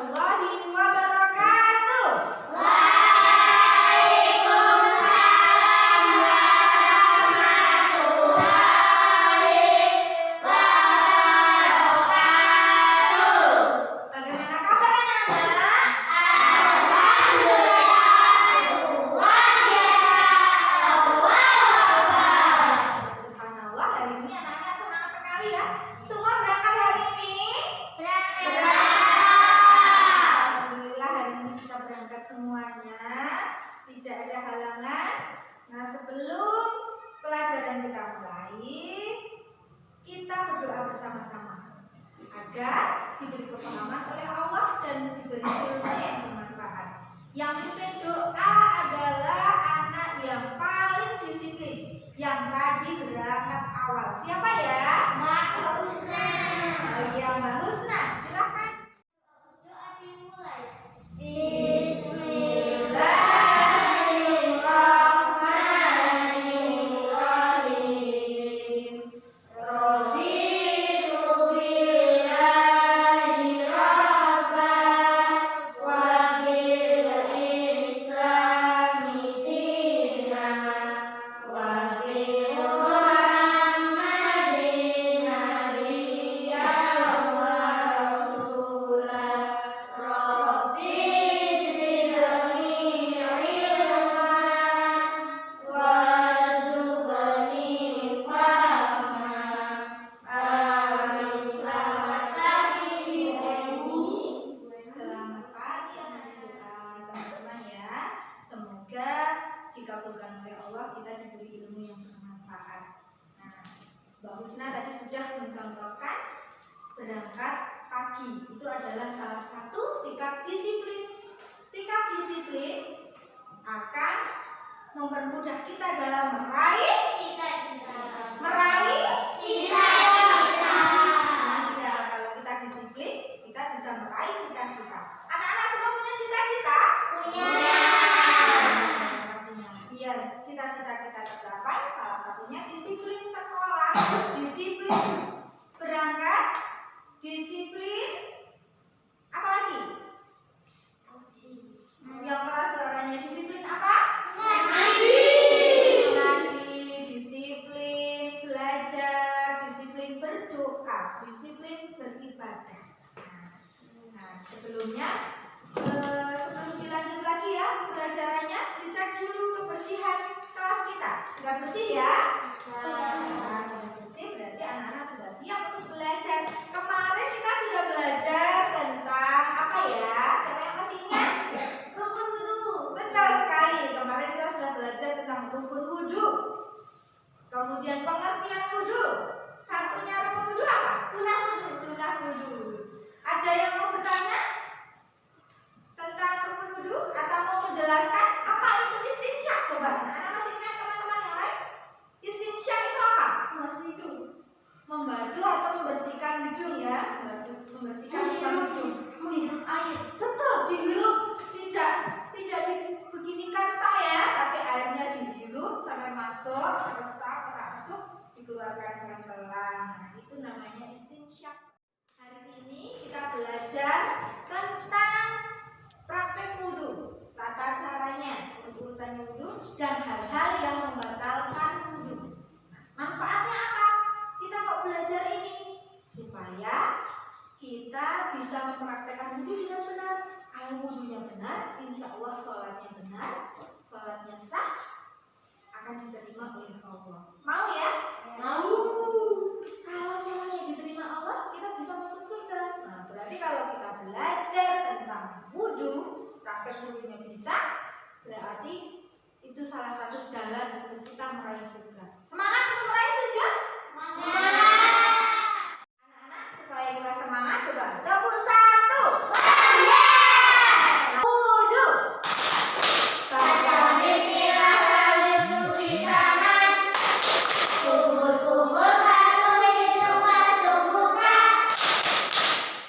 warahmatullahi wabarakatuh. Waalaikumsalam warahmatullahi wabarakatuh. Bagaimana kabar anak-anak? Alhamdulillah, luar biasa. Subhanallah, hari ini anak-anak semangat sekali ya. Semua berangkat hari ini? Alhamdulillah hari ini bisa berangkat semuanya. Tidak ada halangan. Nah, sebelum pelajaran kita mulai, kita berdoa bersama-sama agar diberi kefahaman oleh Allah dan diberi ilmu yang bermanfaat. Yang pimpin doa adalah anak yang paling disiplin, yang tadi berangkat awal. Siapa ya? Mbak Husna. Oh iya, Mbak Husna, silahkan. Doa dimulai. Bismillahirrahmanirrahim. Raditu billahi rabban wa bil islami dinan wa bi Muhammadin nabiyyan wa rasulan. Rabbi zidni ilman warzuqni fahman. Amin. Selamat pagi Selamat pagi anak-anak, teman-teman ya. Semoga dikabulkan oleh Allah, kita diberi ilmu yang bermanfaat. Nah, Mbak Husna tadi sudah mencontohkan berangkat pagi. Itu adalah salah satu sikap disiplin. Sikap disiplin akan mempermudah kita dalam meraih Cita-cita. Ya, kalau kita disiplin, kita bisa meraih cita-cita. Anak-anak semua punya cita-cita? Punya. Pastinya. Biar cita-cita kita tercapai, salah satunya disiplin sekolah, disiplin berangkat, disiplin apa lagi? Yang keras suaranya, disiplin apa? Ngaji, disiplin belajar, disiplin berdoa, disiplin beribadah. Nah, sebelum dilanjut lagi ya pelajarannya, dicek dulu kebersihan kelas kita. Sudah bersih ya? Nah, sudah bersih berarti anak-anak sudah siap untuk belajar. Kemarin kita sudah belajar tentang apa ya? Siapa yang masih ingat? Rukun wudu. Betul sekali. Kemarin kita sudah belajar tentang rukun wudu. Kemudian pengertian wudu. Satunya rukun wudu apa? Sunnah wudu. Sunnah wudu. Ada yang mau bertanya tentang rukun wudu atau mau menjelaskan apa itu istinsyak? Coba anak-anak masih ingat teman-teman yang lain? Istinsyak itu apa? Membasuh atau membersihkan hidung ya, membersihkan lubang hidung. Air. Betul, dihirup, tidak begini kata ya, tapi airnya dihirup sampai masuk, resap, merasuk, dikeluarkan pelan-pelan. Nah, itu namanya istinsyak. Hari ini kita belajar tentang praktek wudhu, tata caranya, urutannya wudhu, dan hal-hal yang membatalkan wudhu. Manfaatnya apa? Kita kok belajar ini supaya kita bisa mempraktekkan wudhu dengan benar. Kalau wudhunya benar, insya Allah sholatnya benar, sholatnya sah, akan diterima oleh Allah. Mau ya? Mau. Kalau sholatnya diterima Allah, kita bisa masuk surga. Nah, berarti kalau kita belajar tentang wudhu, praktek wudhunya bisa, berarti itu salah satu jalan untuk kita meraih surga. Semangat untuk meraih surga? Anak-anak, supaya kita semangat, coba tepuk satu. Wudhu. Baca bismillah sambil cuci tangan. Kumur-kumur basuh hidung, basuh muka.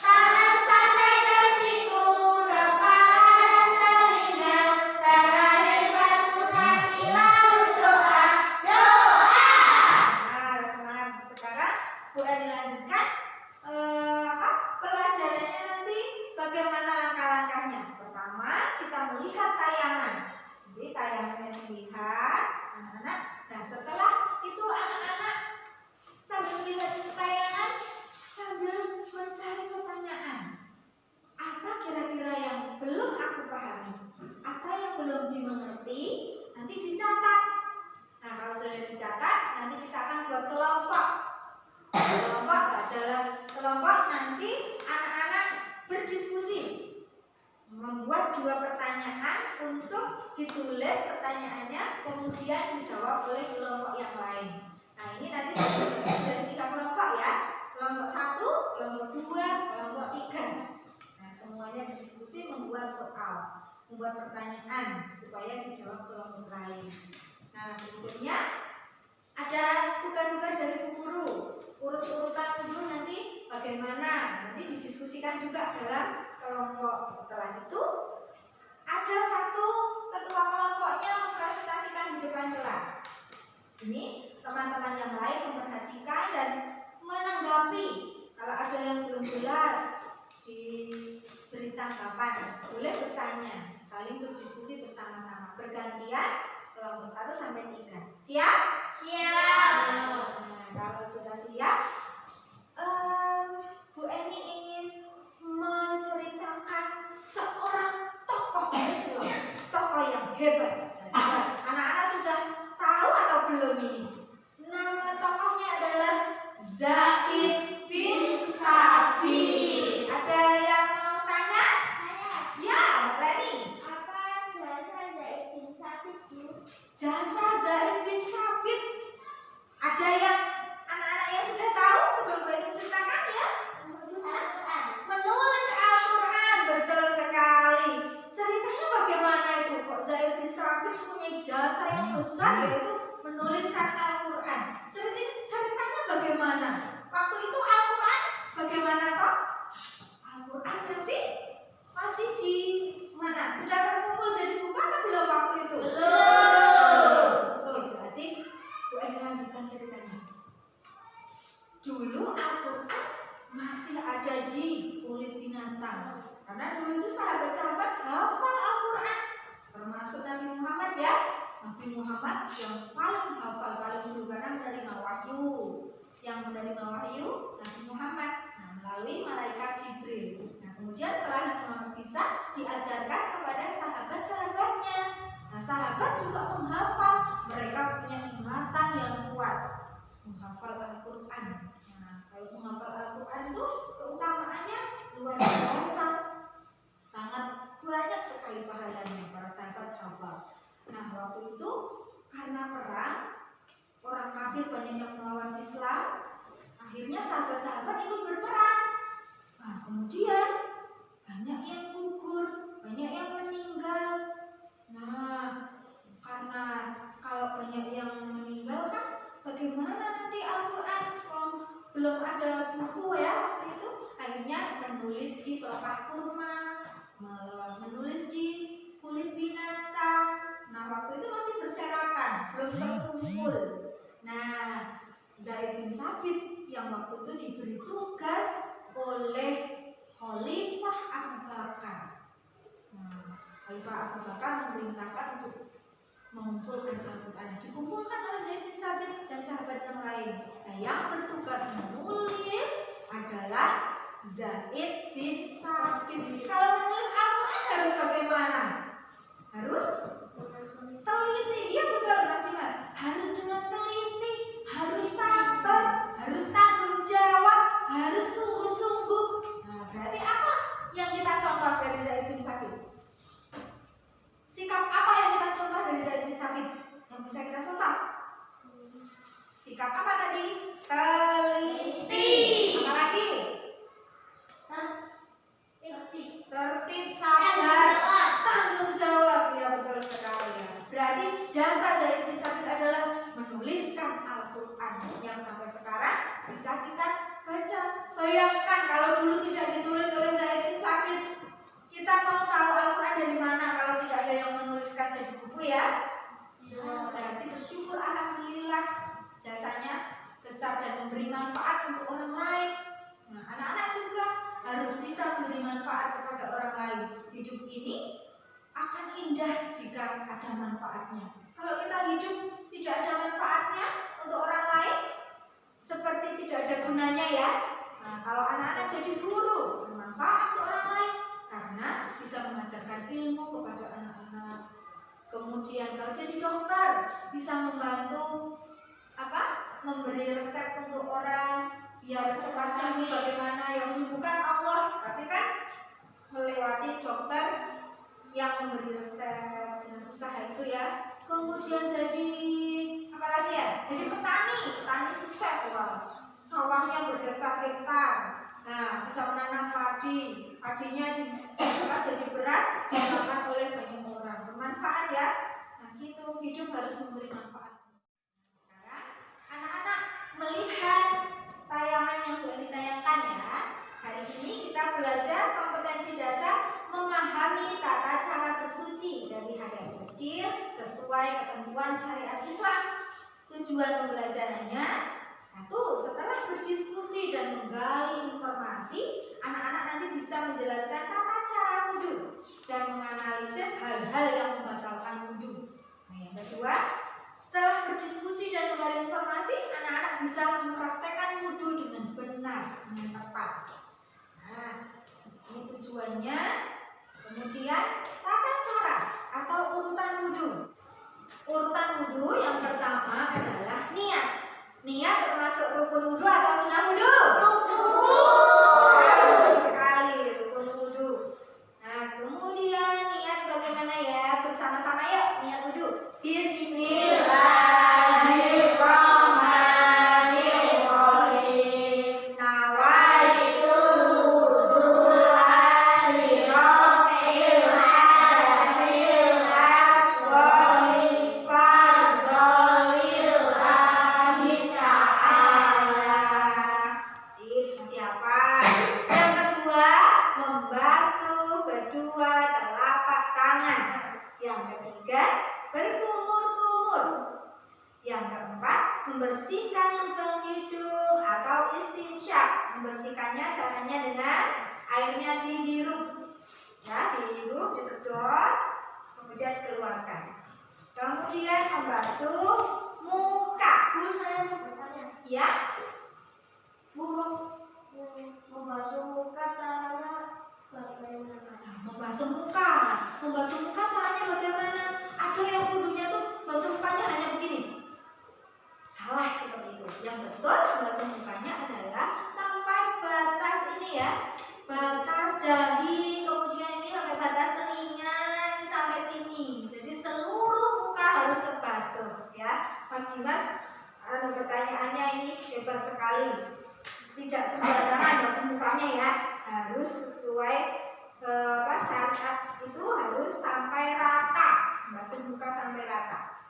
Tangan sampai ke siku, kepala dan telinga. Terakhir basuh kaki lalu doa. 2 pertanyaan untuk ditulis pertanyaannya, kemudian dijawab oleh kelompok yang lain. Nah, ini nanti dari 3 kelompok ya. Kelompok 1, kelompok 2, kelompok 3. Nah, semuanya berdiskusi membuat soal, membuat pertanyaan supaya dijawab kelompok lain. Nah, berikutnya ada tugas juga dari Bu Guru. Urut-urutan dulu nanti bagaimana, nanti didiskusikan juga dalam kelompok. Setelah itu ada satu ketua kelompoknya mempresentasikan di depan kelas. Sini teman-teman yang lain memperhatikan dan menanggapi. Kalau ada yang belum jelas diberi tanggapan, boleh bertanya, saling berdiskusi bersama-sama, bergantian kelompok 1 sampai 3. Siap? Siap. Nah, kalau sudah siap, Bu Eni ingin menceritakan seorang tokoh Islam, tokoh yang hebat. Anak-anak sudah tahu atau belum ini? Nama tokohnya adalah Zaid bin Sabit. Ada yang mau tanya? Ya, Leni. Apa jasa Zaid bin Sabit, Bu? Jasa Zaid bin Sabit. Ada yang anak-anak yang sudah tahu sebelum gue menceritakan ya? Menulis Al-Quran, betul sekali. Ceritanya bagaimana itu? Kok Zaid bin Sabit punya jasa yang besar yaitu menuliskan Al-Quran. Ceritanya bagaimana? Waktu itu Al-Quran bagaimana toh? Al-Quran masih di mana? Sudah terkumpul jadi buku atau belum waktu itu? Belum. Betul, berarti Bu Eni lanjutkan ceritanya. Dulu Al-Quran masih ada di kulit binatang. Karena dulu itu sahabat-sahabat hafal Al-Quran, termasuk Nabi Muhammad ya. Nabi Muhammad yang paling hafal paling dulu karena menerima wahyu. Yang menerima wahyu Nabi Muhammad, nah, melalui malaikat Jibril. Nah, kemudian setelah Nabi Muhammad bisa diajarkan kepada sahabat-sahabatnya. Nah, sahabat juga menghafal. Mereka punya ingatan yang kuat menghafal Al-Quran. Nah, kalau menghafal Al-Quran itu keutamaannya luar biasa, sangat banyak sekali pahalanya para sahabat hafal. Nah, waktu itu karena perang, orang kafir banyak yang melawan Islam, akhirnya sahabat-sahabat ikut berperang. Nah, kemudian banyak yang gugur, banyak yang meninggal. Nah, karena kalau banyak yang meninggal kan bagaimana nanti Al-Quran? Belum ada buku ya waktu itu. Akhirnya menulis di pelepah kurma, menulis di kulit binatang. Nah, waktu itu masih berserakan, belum terkumpul. Nah, Zaid bin Sabit yang waktu itu diberi tugas oleh Khalifah Abu Bakar. Nah, Khalifah Abu Bakar memerintahkan untuk mengumpulkan Al-Quran. Dikumpulkan oleh Zaid bin Sabit dan sahabat yang lain. Nah, yang bertugas menulis adalah Zaid bin Sabit. Kalau menulis Al-Quran harus bagaimana? Harus teliti. Iya betul Mas Dimas. Harus dengan teliti, harus sabar, harus tanggung jawab, harus sungguh-sungguh. Nah, berarti apa yang kita contoh dari Zaid bin Sabit? Sikap apa yang kita contoh dari Zaid bin Sabit? Yang bisa kita contoh? Sikap apa tadi? Teliti. Apa lagi? Tertib, sabar, tanggung jawab. Ya betul sekali ya. Berarti jasa Zaid bin Sabit adalah menuliskan Al-Quran yang sampai sekarang bisa kita baca. Bayangkan kalau dulu tidak ditulis oleh Zaid bin Sabit, kita mau tahu Al-Quran dari mana kalau tidak ada yang menuliskan jadi buku ya? Oh, berarti bersyukur alhamdulillah jasanya besar dan memberi manfaat untuk orang lain. Nah, anak-anak juga harus bisa memberi manfaat kepada orang lain. Hidup ini akan indah jika ada manfaatnya. Kalau kita hidup tidak ada manfaatnya untuk orang lain, seperti tidak ada gunanya ya. Nah, kalau anak-anak jadi guru, bermanfaat untuk orang lain karena bisa mengajarkan ilmu kepada anak-anak. Kemudian kalau jadi dokter bisa membantu memberi resep untuk orang biar cepat sembuh. Bagaimana yang menyembuhkan Allah, tapi kan melewati dokter yang memberi resep dengan usaha itu ya. Kemudian jadi apa lagi ya? Jadi petani sukses sawahnya berhektar-hektar. Nah, bisa menanam padinya jadi beras dimakan oleh banyak orang. Bermanfaat ya. Nah, gitu hidup harus memberi manfaat. Sekarang anak-anak melihat tayangan yang boleh ditayangkan ya. Hari ini kita belajar kompetensi dasar memahami tata cara bersuci dari hadas kecil sesuai ketentuan syariat Islam. Tujuan pembelajarannya: 1. Setelah berdiskusi dan menggali informasi, anak-anak nanti bisa menjelaskan tata cara wudhu dan menganalisis hal-hal yang membatalkan wudhu. Nah, yang kedua, setelah berdiskusi dan menggali informasi, anak-anak bisa mempraktekkan wudhu dengan benar, dengan tepat. Nah, ini tujuannya. Kemudian tata cara atau urutan wudhu. Urutan wudhu yang pertama adalah niat. Niat termasuk rukun wudhu atau sunnah wudhu? Betul sekali, rukun wudhu. Nah, kemudian niat bagaimana ya? Bersama-sama yuk niat wudhu. Bismillahirrahmanirrahim. Nawaitu wudhu alirofil hadasil aswari fardolillahi ta'ala. Siapa? Yang kedua, membasuh kedua telapak tangan. Yang ketiga, berkumur-kumur. Yang keempat, membersihkan lubang hidung atau istinsyak. Membersihkannya caranya dengan airnya dihirup. Ya, dihirup, disedot, kemudian keluarkan. Kemudian membasuh muka. Bu, saya mau bertanya. Ya, Bu, membasuh muka caranya bagaimana? membasuh muka. Membasuh muka caranya bagaimana? Ada yang wudhunya tuh basuh mukanya hanya begini. Salah seperti itu. Yang betul membasuh mukanya adalah sampai batas ini ya. Batas dahi, kemudian ini sampai batas telinga, ini sampai sini. Jadi seluruh muka harus terbasuh ya. Mas Dimas, pertanyaannya ini hebat sekali. Tidak sembarangan basuh mukanya ya. Harus sesuai syariat itu harus sampai rata. Membasuh muka sampai rata.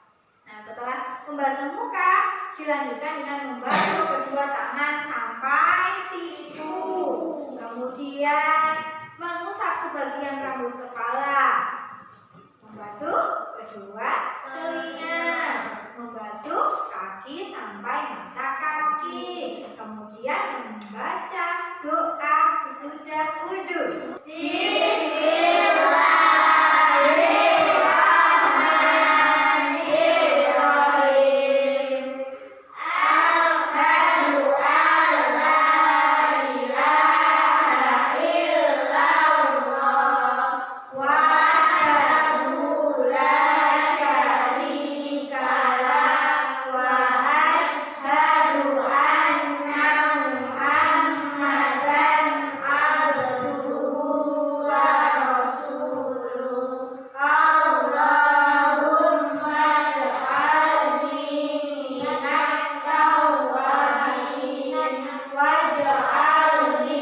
Nah, setelah membasuh muka, dilanjutkan dengan membasuh kedua tangan sampai siku. Kemudian mengusap sebagian rambut kepala. Membasuh kedua telinga. Membasuh kaki sampai mata kaki. Kemudian membaca doa sesudah wudhu. Bismillahirrahmanirrahim. Asyhadu an la ilaha illallah wahdahu la syarika lah wa asyhadu anna Muhammadan abduhu wa rasuluh. Allahumma ij'alni minat tawwabin waj'alni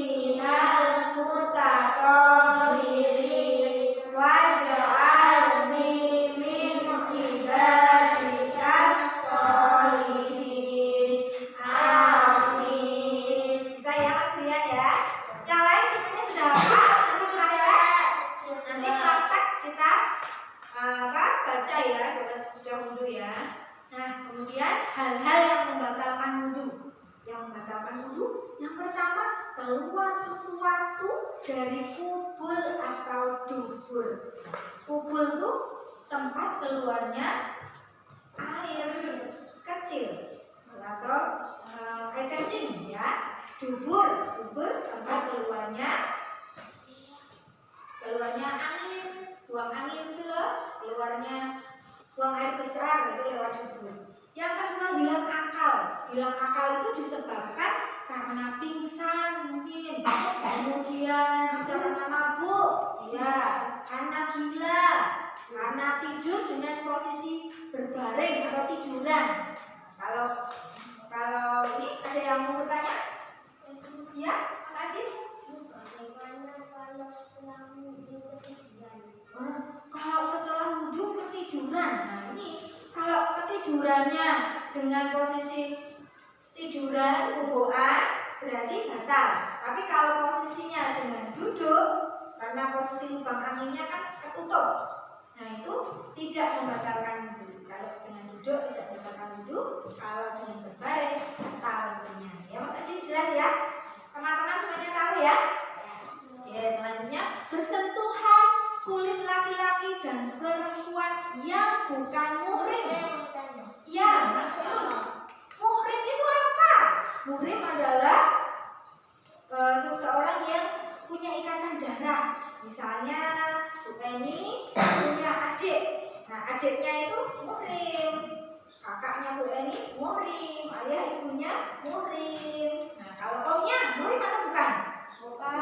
minal mutatahhirin waj'alni min ibadikas sholihin. Amin. Bisa ya Mas Brian ya? Yang lain semuanya sudah hafal? Nanti praktek kita baca ya doa sudah wudhu ya. Nah, kemudian hal-hal yang membatalkan wudhu. Yang membatalkan wudhu, yang pertama keluar sesuatu dari kubul atau dubur. Kubul itu tempat keluarnya air kecil atau air kencing ya. Dubur tempat keluarnya angin, buang angin itu loh, keluarnya buang air besar itu lewat dubur. Yang kedua, hilang akal. Hilang akal itu disebabkan karena pingsan mungkin, kemudian bisa karena mabuk, ya, karena Karena tidur dengan posisi berbaring atau tiduran. Kalau ini ada yang mau bertanya? Ya, Mas Aji? Bagaimana kalau setelah wudhu ketiduran? Kalau setelah wudhu ketiduran, nah ini kalau ketidurannya dengan posisi tiduran, boboan, berarti batal. Tapi kalau posisinya dengan duduk, karena posisi lubang anginnya kan ketutup, nah itu tidak membatalkan wudhu. Kalau dengan duduk tidak membatalkan wudhu, kalau dengan berbaring batal wudhunya. Ya Mas Aji, jelas ya? Teman-teman semuanya tahu ya? Ya, selanjutnya bersentuhan kulit laki-laki dan perempuan yang bukan muhrim. Ya, Mas Yun. Muhrim itu apa? Muhrim adalah seseorang yang punya ikatan darah. Misalnya Bu Eni punya adik. Nah, adiknya itu muhrim. Kakaknya Bu Eni muhrim, ayah ibunya muhrim. Nah, kalau omnya muhrim atau bukan? Bukan.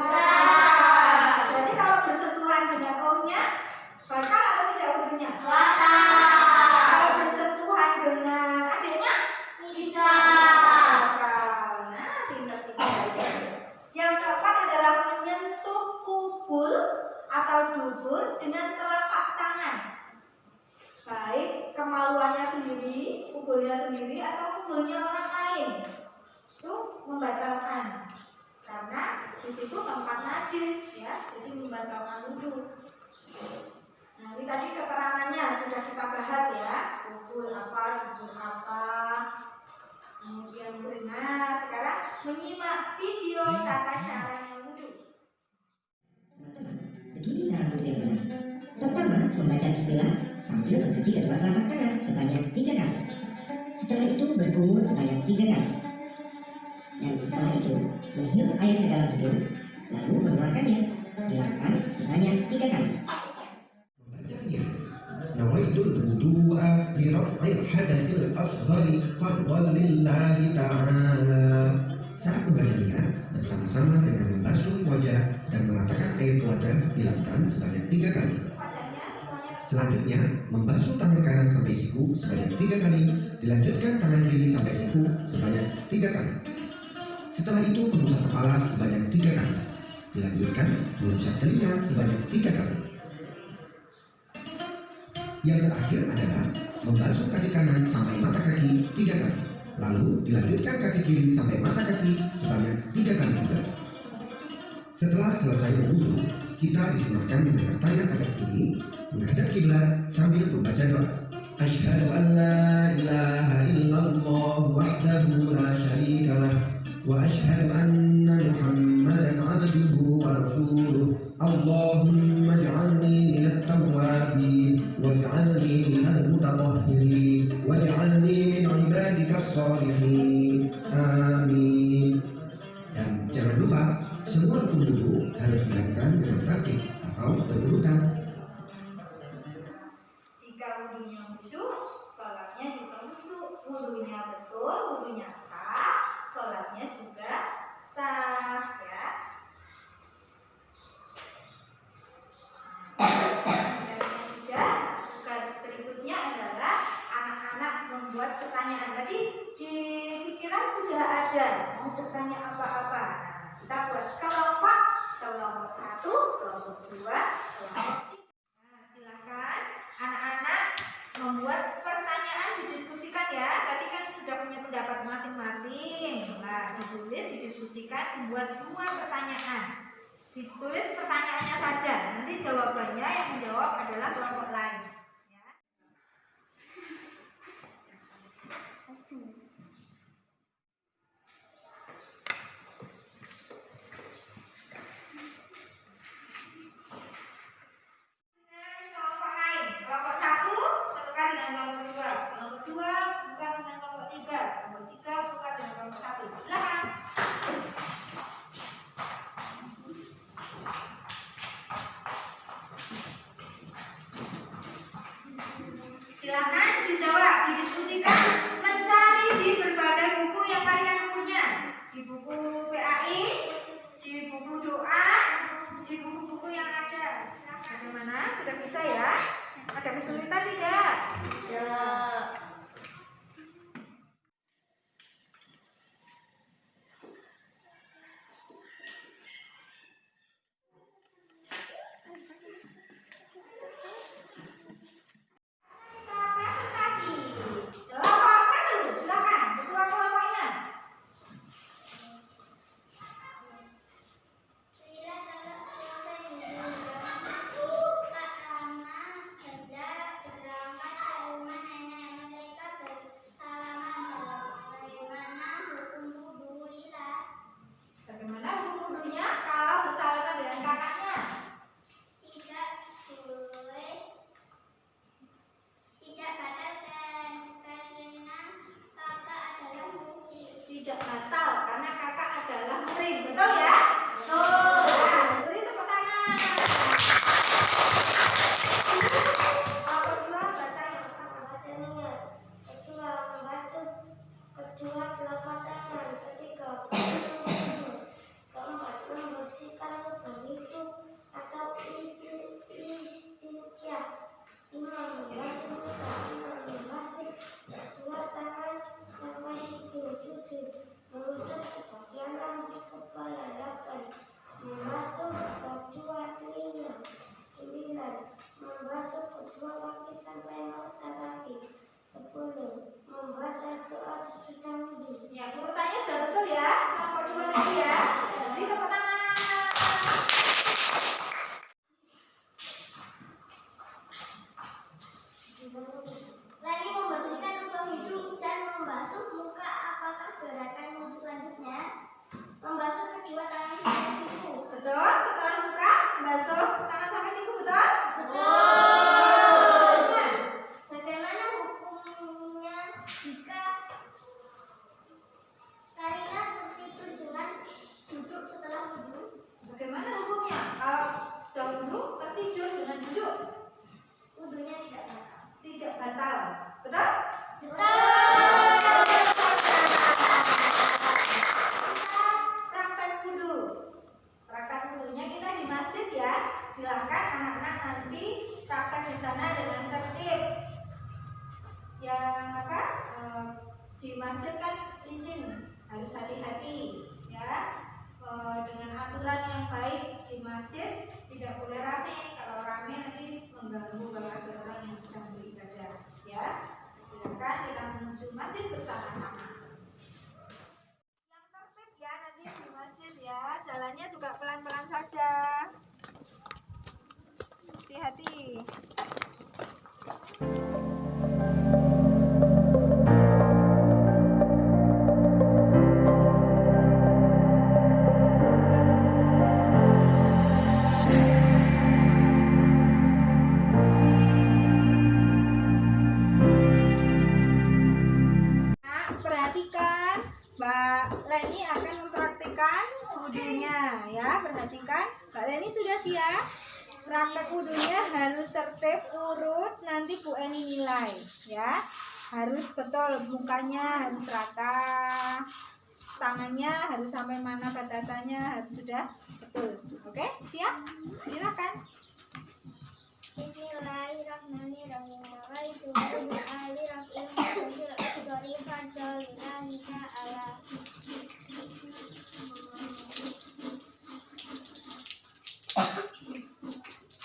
Berarti kalau bersentuhan dengan omnya batal atau tidak wudhunya? Batal. Kalau bersentuhan dengan adiknya? Tidak. Batal. Nah, pintar-pintar ya. Yang keempat adalah menyentuh kubul atau dubur dengan telapak tangan. Baik kemaluannya sendiri, kubulnya sendiri atau kubulnya orang lain. Itu membatalkan. Karena di situ tempat najis ya, jadi membatalkan wudhu. Nah, ini tadi keterangannya sudah kita bahas ya, kubul apa, dubur apa, kemudian berenang. Sekarang menyimak video tata caranya wudhu. Teman-teman, begini cara wudhu yang benar. Pertama, membaca bismillah sambil mencuci kedua telapak tangan sebanyak 3 kali. Setelah itu berkumur sebanyak 3 kali. Dan setelah itu menghirup air ke dalam hidung, lalu mengeluarkannya. Dilakukan sebanyak 3 kali. Membacanya, nawaitul wudu'a li raf'il hadathil asghari fardhan lillahi ta'ala. Saat membacanya bersama-sama dengan membasuh wajah dan mengatakan air ke wajah dilakukan sebanyak 3 kali. Selanjutnya, membasuh tangan kanan sampai siku sebanyak 3 kali, dilanjutkan tangan kiri sampai siku sebanyak 3 kali. Setelah itu mengusap kepala sebanyak 3 kali, dilanjutkan mengusap telinga sebanyak 3 kali. Yang terakhir adalah membasuh kaki kanan sampai mata kaki 3 kali, lalu dilanjutkan kaki kiri sampai mata kaki sebanyak 3 kali juga. Setelah selesai berwudu, kita disunahkan mengangkat tangan agak tinggi, menghadap kiblat sambil membaca doa. Asyhadu an la ilaha illallah wahdahu la syarika lah wa asyhadu anna Muhammadan abduhu wa rasuluh. Allahumma ij'alni minat tawwabin waj'alni minal mutatahhirin waj'alni min ibadika shalihin. Amin. Dan jangan lupa semua rukun wudu harus dilakukan dengan tertib atau berurutan. Jika wudhunya khusyuk, sholatnya juga khusyuk. Wudhunya betul, wudhunya sah, sholatnya juga sah ya. Sudah, tugas berikutnya adalah anak-anak membuat pertanyaan. Tadi di pikiran sudah ada mau bertanya apa-apa. Kita buat kelompok 1, kelompok 2, kelompok 3. Nah, silakan anak-anak membuat pertanyaan, didiskusikan ya. Tadi kan sudah punya pendapat masing-masing. Nah, ditulis, didiskusikan, membuat 2 pertanyaan. Ditulis pertanyaannya saja. Nanti jawabannya yang menjawab adalah kelompok lain. Ya. Kelompok lain, kelompok 1 tukar dengan kelompok 2, kelompok 2 tukar dengan kelompok 3, kelompok 3 tukar dengan kelompok 1. Silakan. Silakan dijawab, didiskusikan, mencari di berbagai buku yang kalian punya, di buku PAI, di buku doa, di buku-buku yang ada. Silakan. Bagaimana? Sudah bisa ya? Ada kesulitan tidak? Ya. Kita presentasi. Kelompok 1, silakan ketua kelompoknya. Bila telah selesai menunjukkan Pak Rama hendak berangkat ke rumah nenek mereka bersalaman. Bagaimana hukum wudhu Lila? Bagaimana hukum wudhunya kalau bersalaman dengan kakaknya? Tidak boleh, tidak batal karena kakak adalah muhrim. Tidak batal karena kakak adalah muhrim. Betul ya? Betul. Nah, beri tepuk tangan. Kalau kedua baca yang pertama. Bacanya kedua membasuh, kedua telapak tangan, ketiga keempat membersihkan lubang hidung atau istinja, lima membasuh muka, enam membasuh kedua tangan sampai siku, tujuh mengusap sebagian rambut kepala, delapan membasuh kedua telinga, sembilan membasuh kedua kaki sampai mata kaki, 10 membaca doa sesudah wudhu. Ya, urutannya sudah betul ya. Nomor 2 tadi ya. Beri tepuk tangan. Lagi membersihkan lubang hidung dan membasuh muka. Apakah gerakan wudhu selanjutnya? Membasuh kedua tangan sampai siku. Betul. Setelah buka, basuh tangan sampai siku, betul? Ya. Bagaimana hukumnya jika Karina tertidur dengan duduk setelah wudhu? Bagaimana hukumnya kalau sudah wudhu tertidur dengan duduk? Wudhunya tidak batal. Tidak batal. Betul? Kita praktek wudhu. Praktek wudhunya kita di masjid ya. Silakan anak-anak nanti praktek di sana dengan tertib. Yang di masjid kan izin, harus hati-hati ya. Dengan aturan yang baik di masjid tidak boleh rame. Kalau rame nanti mengganggu kalau ada orang yang sedang beribadah ya. Silakan kita menuju masjid bersama-sama. Yang tertib ya nanti di masjid ya. Jalannya juga pelan-pelan saja. Hati-hati. Nah, perhatikan, Mbak Leni akan mempraktikkan wudhunya ya. Perhatikan, Mbak Leni sudah siap. Praktek wudhunya harus tertib, urut, nanti Bu Eni nilai ya. Harus betul, mukanya harus rata, tangannya harus sampai mana batasannya, harus sudah betul. Oke, siap? Silakan. Bismillahirrahmanirrahim. Wa'alaikum warahmatullahi.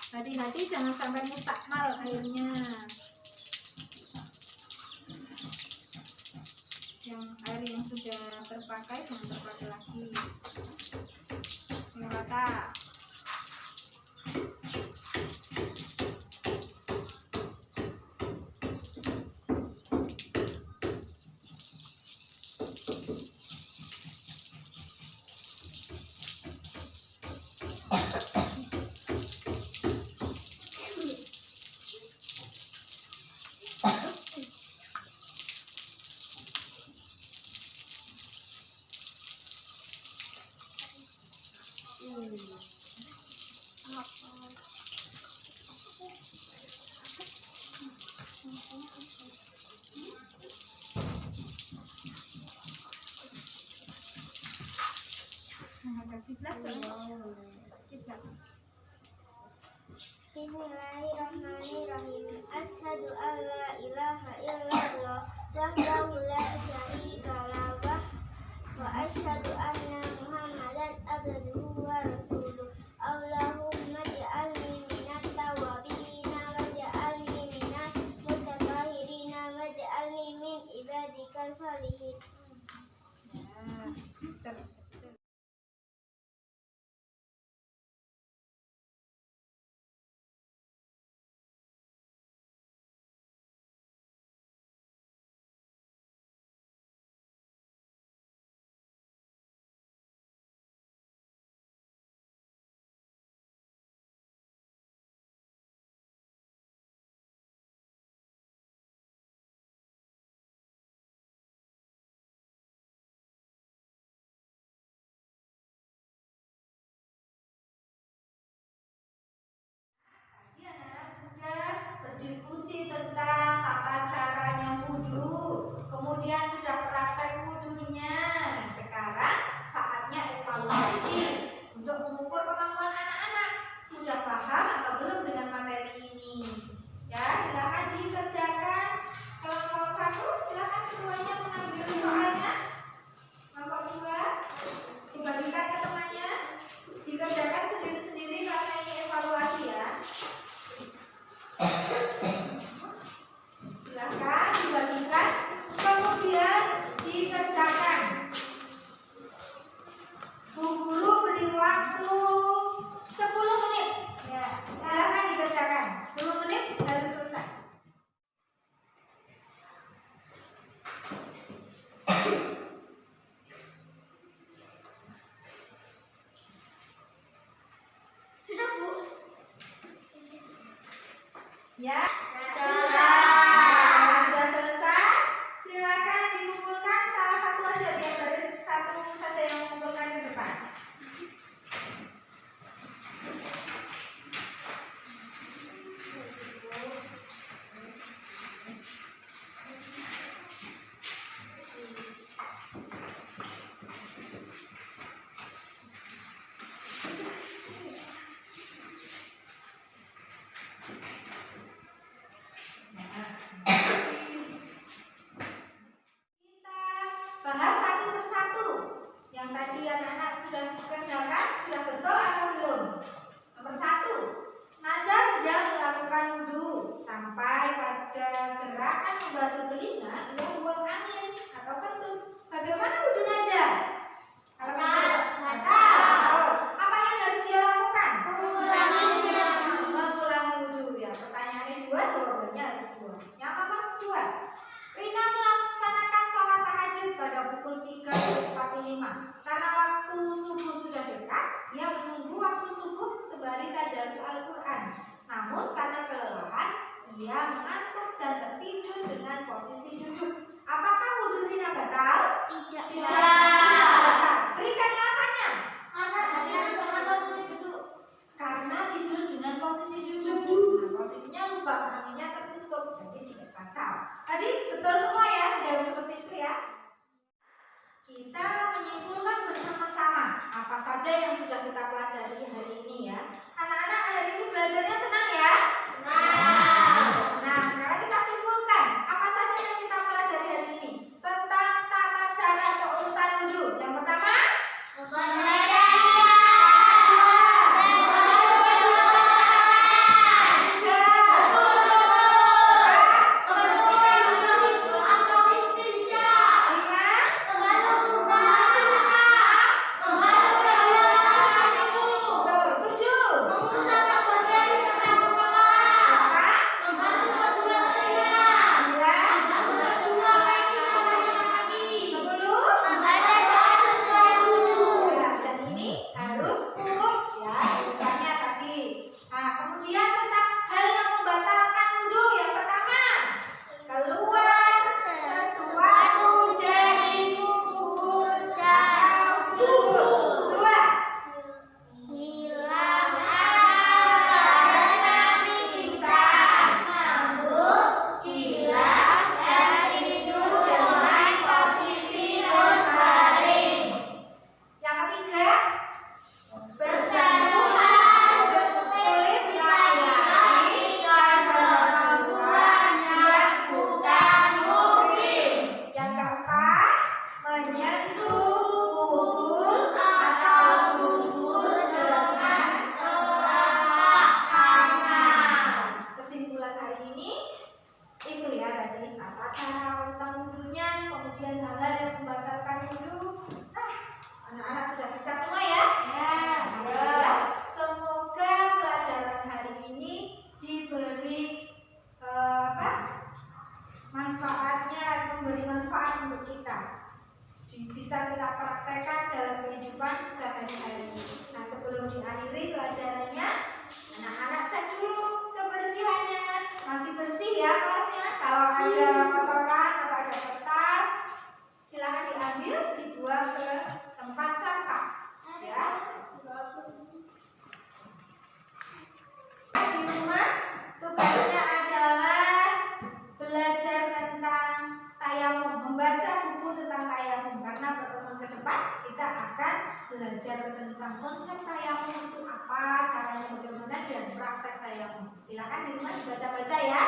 Hati-hati jangan sampai mustakmal airnya. Yang air yang sudah terpakai jangan terpakai lagi. Yang rata. Kiblat. Bismillahirrahmanirrahim. Asyhadu an la ilaha illallah wahdahu la syarika lah wa asyhadu anna Muhammadan abduhu wa rasuluh. Allahumma ij'alni minat tawwabina waj'alni minal mutatahhirina waj'alni min ibadikal sholihin. Tadi anak-anak sudah berdiskusi tentang tata caranya wudhu, kemudian sudah praktek wudhunya. Dan sekarang saatnya evaluasi untuk mengukur kemampuan anak-anak. Sudah paham atau belum dengan materi ini? Ya, silakan dikerjakan. Kelompok 1, silakan semuanya mengambil soalnya. Kelompok 2, dibagikan ke temannya. Dikerjakan sendiri-sendiri karena ini evaluasi ya. Silakan dibagikan, kemudian dikerjakan. Bu Guru beri waktu 10 menit. Ya, silakan dikerjakan. 10 menit harus selesai. Sudah, Bu? Ya. Nah, sudah selesai. Silakan dikumpulkan salah satu aja, biar baris satu saja yang mengumpulkan di depan. Kita bahas satu persatu. Yang tadi anak-anak sudah kerjakan, sudah betul atau belum? Nomor 1, Najah sedang melakukan wudhu sampai pada gerakan membasuh telinga, ia membuang angin atau kentut. Bagaimana wudhu Najah? Kalau kentut, batal. Apa yang harus dia lakukan? Mengulangi wudhu ya. Pertanyaannya 2, jawabannya harus 2. Yang nomor 2, Rina melaksanakan sholat tahajud pada pukul 3.45. Karena waktu subuh sudah dekat, ia menunggu waktu subuh sembari tadarus Al-Quran. Namun karena kelelahan, ia mengantuk dan tertidur dengan posisi duduk. Apakah wudhu Rina batal? Tidak. Batal. Berikan alasannya. Duduk. Karena tidur dengan posisi duduk. Nah, posisinya lubang anginnya tertutup, jadi tidak batal. Tadi betul semua ya, jawab seperti itu ya. Kita menyimpulkan bersama-sama apa saja yang sudah kita pelajari hari ini ya. Anak-anak hari ini belajarnya senang ya? Nah, sekarang kita simpulkan apa saja yang kita pelajari hari ini tentang tata cara atau urutan wudhu. Yang pertama, Yang ketiga, bersentuhan kulit layar. Silakan di rumah dibaca-baca ya.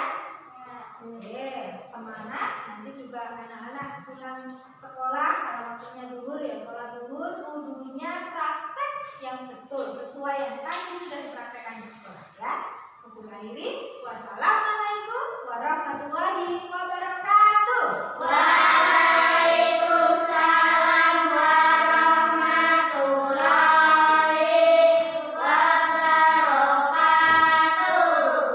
Oke, semangat. Nanti juga anak-anak pulang sekolah pada waktunya duhur ya, sholat duhur, wudunya praktek yang betul sesuai yang tadi sudah dipraktekkan di sekolah ya. Aku akhiri. Wassalam.